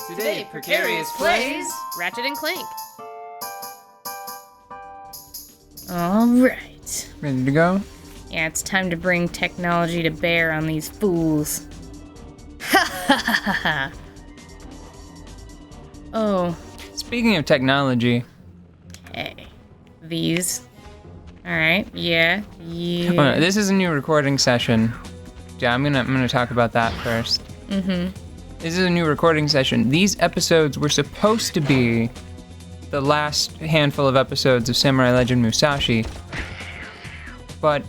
Today, Precarious plays Ratchet and Clank. Alright. Ready to go? Yeah, it's time to bring technology to bear on these fools. Ha ha ha ha ha. Oh. Speaking of technology. Okay. These. Alright, yeah. Oh, no, this is a new recording session. Yeah, I'm gonna talk about that first. This is a new recording session. These episodes were supposed to be the last handful of episodes of Samurai Legend Musashi, but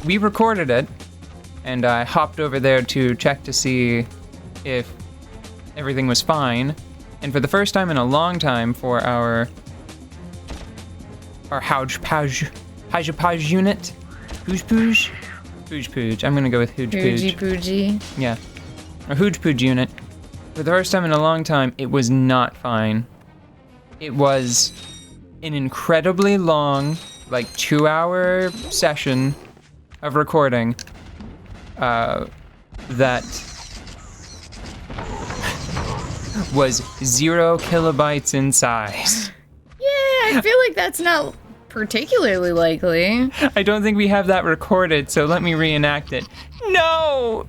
we recorded it, and I hopped over there to check to see if everything was fine. And for the first time in a long time, for our hodgepodge unit, Pooj. I'm gonna go with Pooj. Pooji. Yeah. Our Pooj unit. For the first time in a long time, it was not fine. It was an incredibly long, like 2-hour session of recording that was 0 kilobytes in size. Yeah, I feel like that's not particularly likely. I don't think we have that recorded, so let me reenact it. No,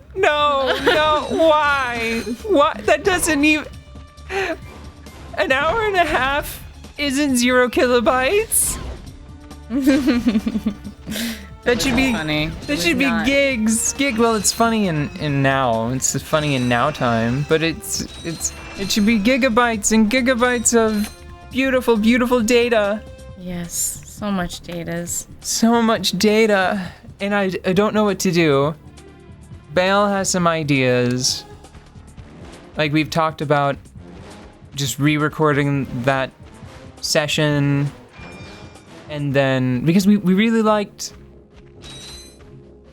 why? What? That doesn't even... An hour and a half isn't 0 kilobytes? That should be funny. That should be gigs. Well, it's funny in now. It's funny in now time, but it should be gigabytes and gigabytes of beautiful data. Yes, so much datas. So much data, and I don't know what to do. Bale has some ideas. Like, we've talked about just re-recording that session, and then because we really liked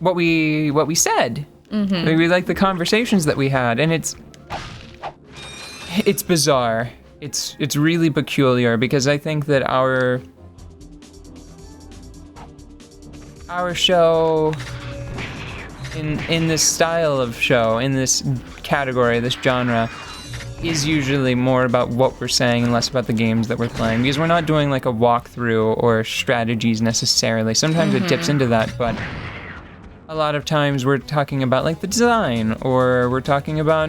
what we said. We really liked the conversations that we had, and it's bizarre. It's really peculiar because I think that our show in this style of show, in this category, this genre, is usually more about what we're saying and less about the games that we're playing, because we're not doing like a walkthrough or strategies necessarily. Sometimes it dips into that, but a lot of times we're talking about like the design, or we're talking about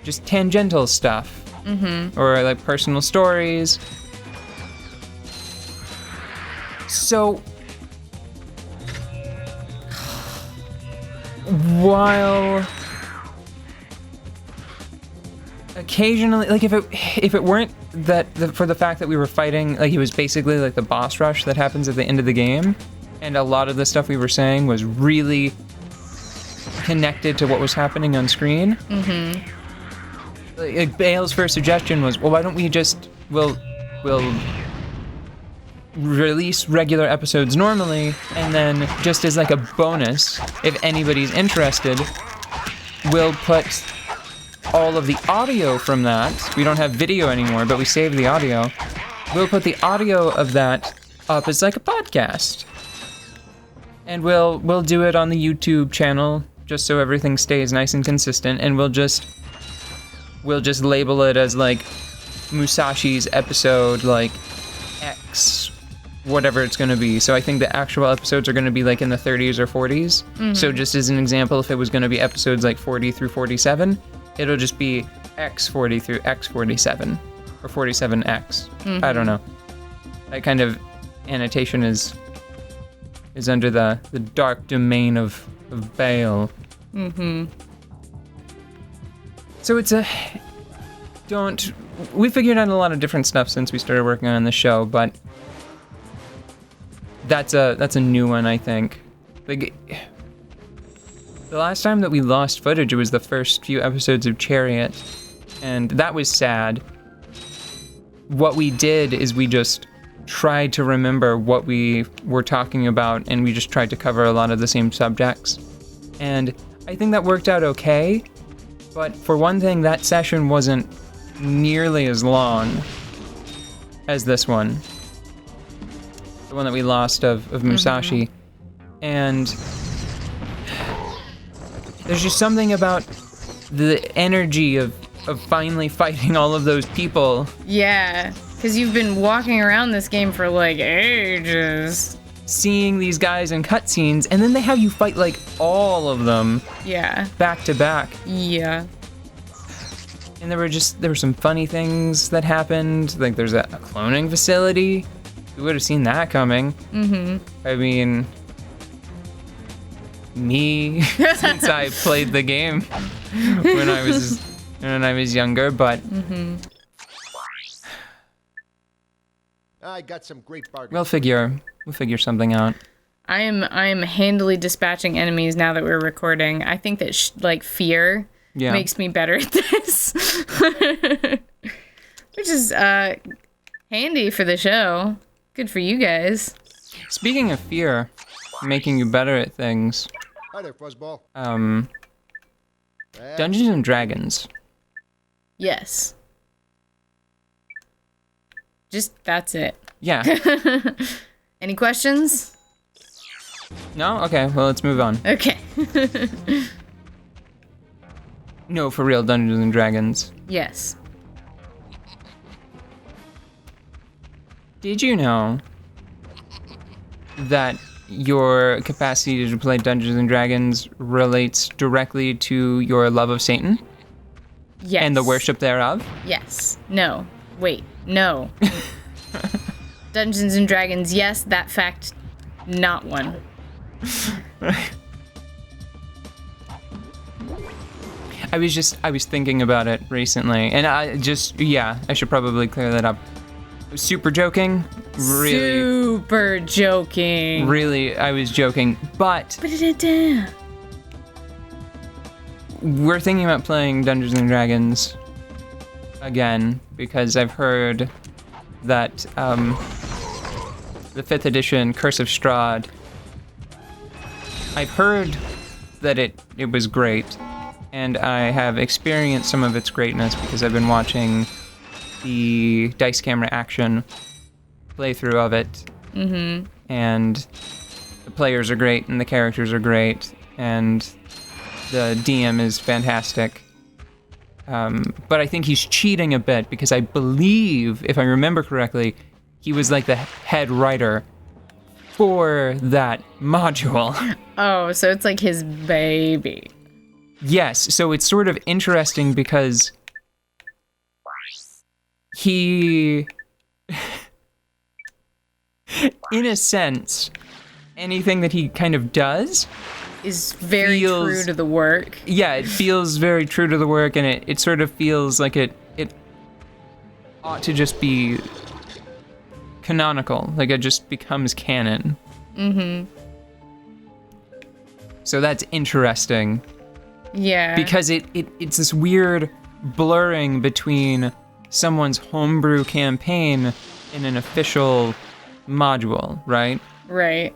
just tangential stuff, or like personal stories. So while occasionally, like if it weren't that for the fact that we were fighting, like it was basically like the boss rush that happens at the end of the game, and a lot of the stuff we were saying was really connected to what was happening on screen. Like Bale's first suggestion was, well, why don't we just we'll release regular episodes normally, and then just as like a bonus, if anybody's interested, we'll put all of the audio from that. We don't have video anymore, but we saved the audio. We'll put the audio of that up as like a podcast, and we'll do it on the YouTube channel just so everything stays nice and consistent, and we'll just label it as like Musashi's episode like X, whatever it's going to be. So I think the actual episodes are going to be like in the 30s or 40s. So just as an example, if it was going to be episodes like 40 through 47, it'll just be X40 through X47 or 47X. I don't know. That kind of annotation is under the dark domain of Bale. So it's we figured out a lot of different stuff since we started working on the show, but that's a new one, I think. Like, the last time that we lost footage, it was the first few episodes of Chariot, and that was sad. What we did is we just tried to remember what we were talking about, and we just tried to cover a lot of the same subjects. And I think that worked out okay, but for one thing, that session wasn't nearly as long as this one. The one that we lost of Musashi. And there's just something about the energy of of finally fighting all of those people. Yeah, because you've been walking around this game for like ages. Seeing these guys in cutscenes, and then they have you fight like all of them. Yeah. Back to back. Yeah. And there were some funny things that happened. Like there's a cloning facility. We would have seen that coming. Mm-hmm. I mean, me, since I played the game when I was younger, but I got some great bargains. we'll figure something out. I am handily dispatching enemies now that we're recording. I think that like fear makes me better at this, which is handy for the show. Good for you guys. Speaking of fear, making you better at things. Hi there, Fuzzball. Dungeons and Dragons. Yes. Just that's it. Yeah. Any questions? No? Okay, well, let's move on. Okay. No, for real, Dungeons and Dragons. Yes. Did you know that your capacity to play Dungeons and Dragons relates directly to your love of Satan Yes. and the worship thereof? Yes. No. Wait. No. Dungeons and Dragons, yes, that fact, not one. I was thinking about it recently, and I should probably clear that up. Super joking, really. Super joking. Really, I was joking, but we're thinking about playing Dungeons and Dragons again because I've heard that the 5th edition Curse of Strahd, I've heard that it was great, and I have experienced some of its greatness because I've been watching the dice camera action playthrough of it. Mm-hmm. And the players are great, and the characters are great, and the DM is fantastic. But I think he's cheating a bit because I believe, if I remember correctly, he was like the head writer for that module. Oh, so it's like his baby. Yes, so it's sort of interesting because he, in a sense, anything that he kind of does is very true to the work. Yeah, it feels very true to the work, and it sort of feels like it ought to just be canonical, like it just becomes canon. Mm-hmm. So that's interesting. Yeah. Because it's this weird blurring between someone's homebrew campaign and an official module, right? Right.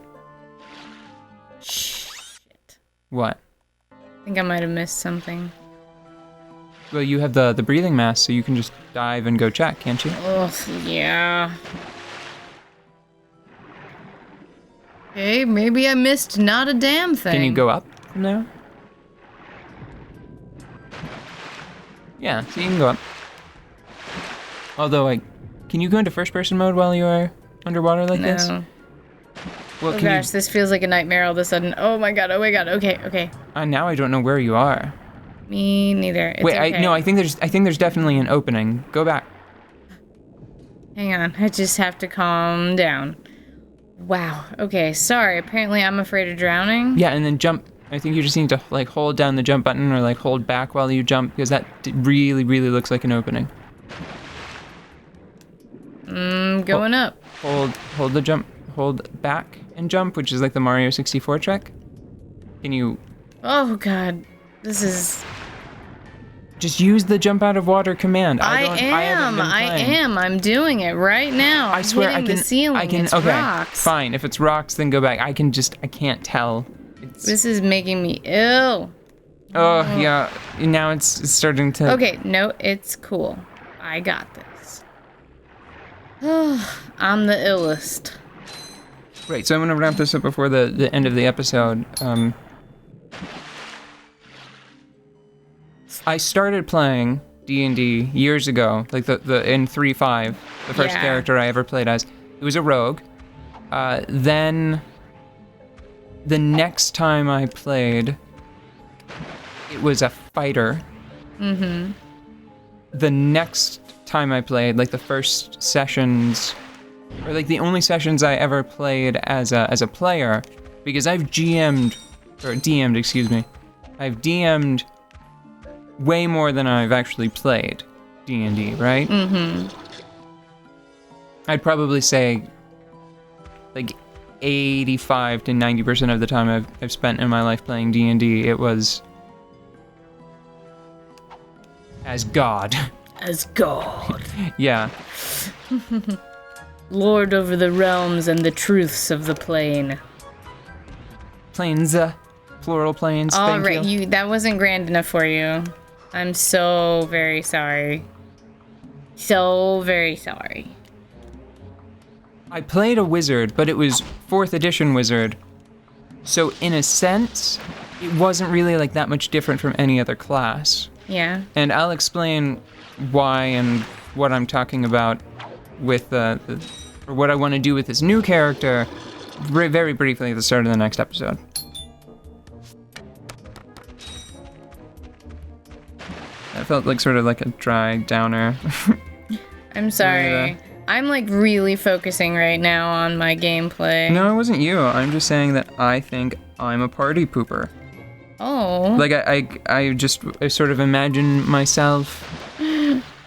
Shit. What? I think I might have missed something. Well, you have the breathing mask, so you can just dive and go check, can't you? Ugh, yeah. Okay, maybe I missed not a damn thing. Can you go up from there? Yeah, so you can go up. Although, can you go into first-person mode while you are underwater like this? No. Well, Oh gosh, this feels like a nightmare all of a sudden. Oh my god, okay. Now I don't know where you are. Me neither. It's Wait, okay. I think there's definitely an opening. Go back. Hang on, I just have to calm down. Wow, okay, sorry. Apparently I'm afraid of drowning. Yeah, and then jump. I think you just need to like hold down the jump button or like hold back while you jump because that really, really looks like an opening. Going up. Hold the jump, hold back and jump, which is like the Mario 64 trick. Can you Oh god, this is... just use the jump out of water command? I am. I'm doing it right now. I swear hitting I can. the ceiling. I can. It's Okay, rocks. fine. If it's rocks, then go back. I can't tell. This is making me ill. Oh yeah. Now it's starting to. Okay, no, it's cool. I got this. I'm the illest. Right. So I'm gonna wrap this up before the end of the episode. I started playing D&D years ago, like the in 3.5, the first Yeah. character I ever played as. It was a rogue. Then the next time I played, it was a fighter. Mm-hmm. The next time I played, like the first sessions, or like the only sessions I ever played as a player, because I've DM'd, excuse me. I've DM'd way more than I've actually played D&D, right? Mm-hmm. I'd probably say like 85 to 90% of the time I've spent in my life playing D&D, it was as God. As God. Yeah. Lord over the realms and the truths of the plane. Planes, plural planes, All thank right, you. that wasn't grand enough for you. I'm so very sorry. So very sorry. I played a wizard, but it was 4th edition wizard. So in a sense, it wasn't really like that much different from any other class. Yeah. And I'll explain why and what I'm talking about with or what I want to do with this new character very briefly at the start of the next episode. That felt like sort of like a dry downer. I'm sorry. I'm like really focusing right now on my gameplay. No, it wasn't you. I'm just saying that I think I'm a party pooper. Oh. Like I sort of imagine myself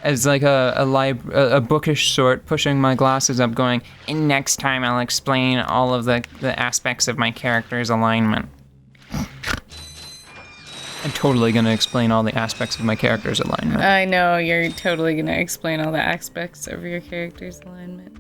as like a bookish sort, pushing my glasses up, going, and next time I'll explain all of the aspects of my character's alignment. I'm totally gonna explain all the aspects of my character's alignment. I know, you're totally gonna explain all the aspects of your character's alignment.